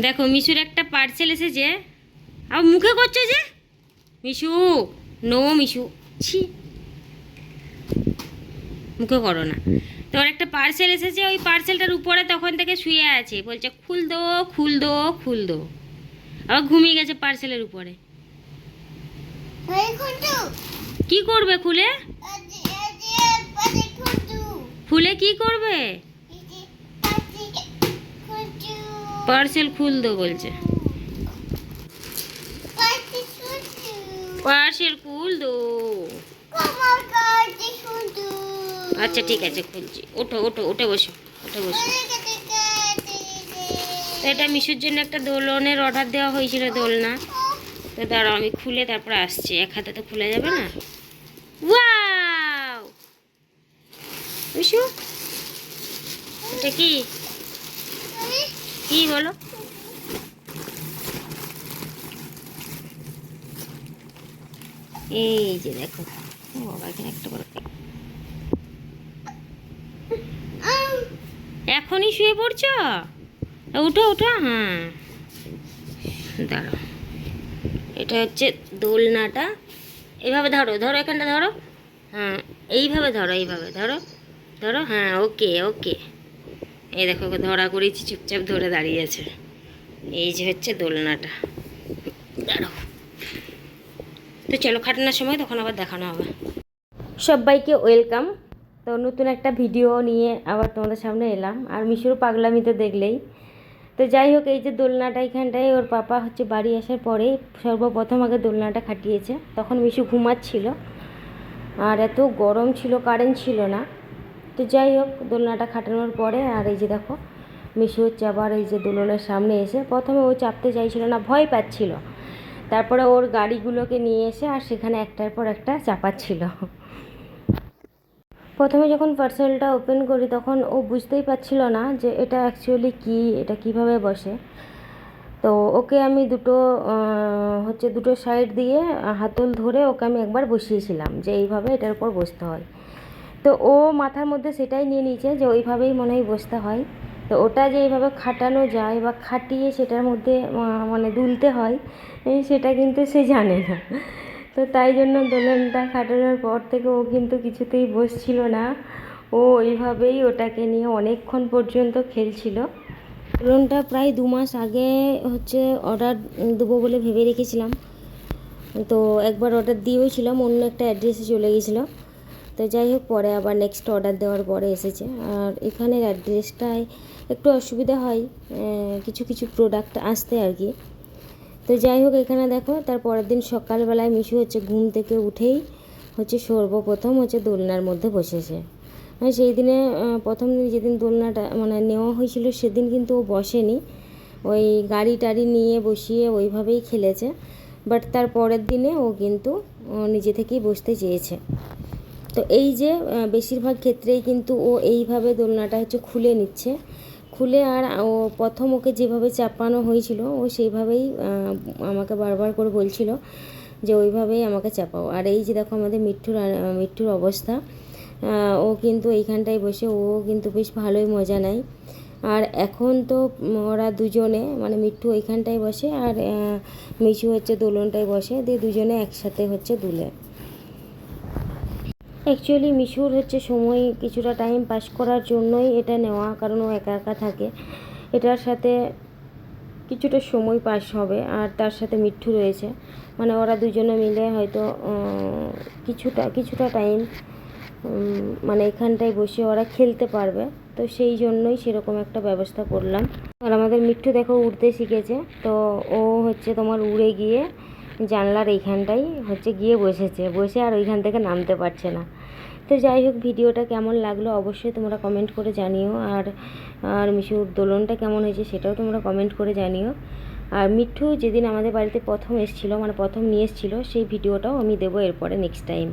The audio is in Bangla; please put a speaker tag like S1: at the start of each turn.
S1: দেখো মিশুর একটা পার্সেল এসেছে। আর মুখে করছে যে মিশু, নো মিশু, ছি, মুখে করো না। তোমার একটা পার্সেল এসেছে, ওই পার্সেলটার উপরে তখন থেকে শুয়ে আছে, বলছে খুল দো খুল দো খুল দো। আবার ঘুমিয়ে গেছে পার্সেলের উপরে। কি করবে খুলে? খুলে কি করবে? পার্সেল খুল দো বলছে। পার্সেল খুল দো। আচ্ছা ঠিক আছে, খুলছি। ওঠো ওঠো, উঠে বসো, উঠে বসো। তো এটা মিশুর জন্য একটা দোলনের অর্ডার দেওয়া হয়েছিল, দোলনা। তো দাঁড়াও আমি খুলে তারপরে আসছি, এক হাতে তো খুলে যাবে না। ওয়াও মিশু, এটা কি কি বলো? এই যে দেখো, বাবা এখানে একটা বড়, এখনই শুয়ে পড়ছো? উঠো উঠো, হ্যাঁ দাঁড়াও। এটা হচ্ছে দোলনাটা। এইভাবে ধরো, ধরো এখানটা ধরো, হ্যাঁ এইভাবে ধরো, এইভাবে ধরো, ধরো, হ্যাঁ ওকে ওকে। এই দেখো ওকে ধরা করেছি, চুপচাপ ধরে দাঁড়িয়ে আছে। এই যে হচ্ছে দোলনাটা। দাঁড়াও, তো চলো খাটানোর সময় তখন আবার দেখানো হবে। সবাইকে ওয়েলকাম। তো নতুন একটা ভিডিও নিয়ে আবার তোমাদের সামনে এলাম। আর মিশুর পাগলামি তো দেখলেই। তো যাই হোক, এই যে দোলনাটা, এখানটায় ওর পাপা হচ্ছে বাড়ি আসার পরে সর্বপ্রথম আগে দোলনাটা খাটিয়েছে। তখন মিশু ঘুমাচ্ছিল আর এত গরম ছিল, কারেন্ট ছিল না। তো যাই হোক, দোলনাটা খাটানোর পরে আর এই যে দেখো মিশু হচ্ছে আবার এই যে দোলনের সামনে এসে, প্রথমে ও চাপতে চাইছিল না, ভয় পাচ্ছিল। তারপরে ওর গাড়িগুলোকে নিয়ে এসে আর সেখানে একটার পর একটা চাপাচ্ছিল। প্রথমে যখন পার্সেলটা ওপেন করি তখন ও বুঝতেই পারছিল না যে এটা অ্যাকচুয়ালি কী, এটা কিভাবে বসে। তো ওকে আমি দুটো সাইড দিয়ে হাতল ধরে ওকে আমি একবার বসিয়েছিলাম যে এইভাবে এটার উপর বসতে হয়। তো ও মাথার মধ্যে সেটাই নিয়ে নিয়েছে যে ওইভাবেই মনে হয় বসতে হয়। তো ওটা যে এইভাবে খাটানো যায় বা খাটিয়ে সেটার মধ্যে মানে দুলতে হয়, সেটা কিন্তু সে জানে না। তো তাই জন্য দোলনটা খাটানোর পর থেকে ও কিন্তু কিছুতেই বসছিল না। ও ওইভাবেই ওটাকে নিয়ে অনেকক্ষণ পর্যন্ত খেলছিল। দোলনটা প্রায় 2 মাস আগে হচ্ছে অর্ডার দেবো বলে ভেবে রেখেছিলাম। তো একবার অর্ডার দিয়েওছিলাম, অন্য একটা অ্যাড্রেসে চলে গেছিলো। তো যাই হোক, পরে আবার নেক্সট অর্ডার দেওয়ার পরে এসেছে। আর এখানের অ্যাড্রেসটায় একটু অসুবিধা হয় কিছু কিছু প্রোডাক্ট আসতে আর কি। তো যাই হোক, এখানে দেখো তার পরের দিন সকালবেলায় মিশু হচ্ছে ঘুম থেকে উঠেই হচ্ছে সর্বপ্রথম হচ্ছে দোলনার মধ্যে বসেছে। মানে সেই দিনে প্রথম দিন যেদিন দোলনাটা মানে নেওয়া হয়েছিল সেদিন কিন্তু ও বসেনি, ওই গাড়ি টাড়ি নিয়ে বসিয়ে ওইভাবেই খেলেছে। বাট তার পরের দিনে ও কিন্তু নিজে থেকেই বসতে চেয়েছে। তো এই যে বেশিরভাগ ক্ষেত্রেই কিন্তু ও এইভাবে দোলনাটা হচ্ছে খুলে নিচ্ছে, খুলে আর ও প্রথম ওকে যেভাবে চাপানো হয়েছিল ও সেইভাবেই আমাকে বারবার করে বলছিল যে ওইভাবেই আমাকে চাপাও। আর এই যে দেখো আমাদের মিঠুর অবস্থা, ও কিন্তু এইখানটায় বসে ও কিন্তু বেশ ভালোই মজা নেয়। আর এখন তো ওরা দুজনে মানে মিঠু ওইখানটায় বসে আর মিশু হচ্ছে দোলনটায় বসে, দিয়ে দুজনে একসাথে হচ্ছে দুলে। অ্যাকচুয়ালি মিশুর হচ্ছে সময় কিছুটা টাইম পাস করার জন্যই এটা নেওয়া, কারণ ও একা একা থাকে। এটার সাথে কিছুটা সময় পাস হবে আর তার সাথে মিঠু রয়েছে, মানে ওরা দুজনে মিলে হয়তো কিছুটা টাইম মানে এখানটায় বসে ওরা খেলতে পারবে। তো সেই জন্যই সেরকম একটা ব্যবস্থা করলাম। আর আমাদের মিঠু দেখো উড়তে শিখেছে, তো ও হচ্ছে তোমার উড়ে গিয়ে জানলার এইখানটাই হচ্ছে গিয়ে বসে আর ওইখান থেকে নামতে পারছে না। তো যাই হোক, ভিডিওটা কেমন লাগলো অবশ্যই তোমরা কমেন্ট করে জানিও। আর মিশুর দোলনটা কেমন হয়েছে সেটাও তোমরা কমেন্ট করে জানিও। আর মিঠু যেদিন আমাদের বাড়িতে প্রথম এসেছিলো, মানে প্রথম নিয়ে এসেছিলো, সেই ভিডিওটাও আমি দেবো এরপরে নেক্সট টাইম।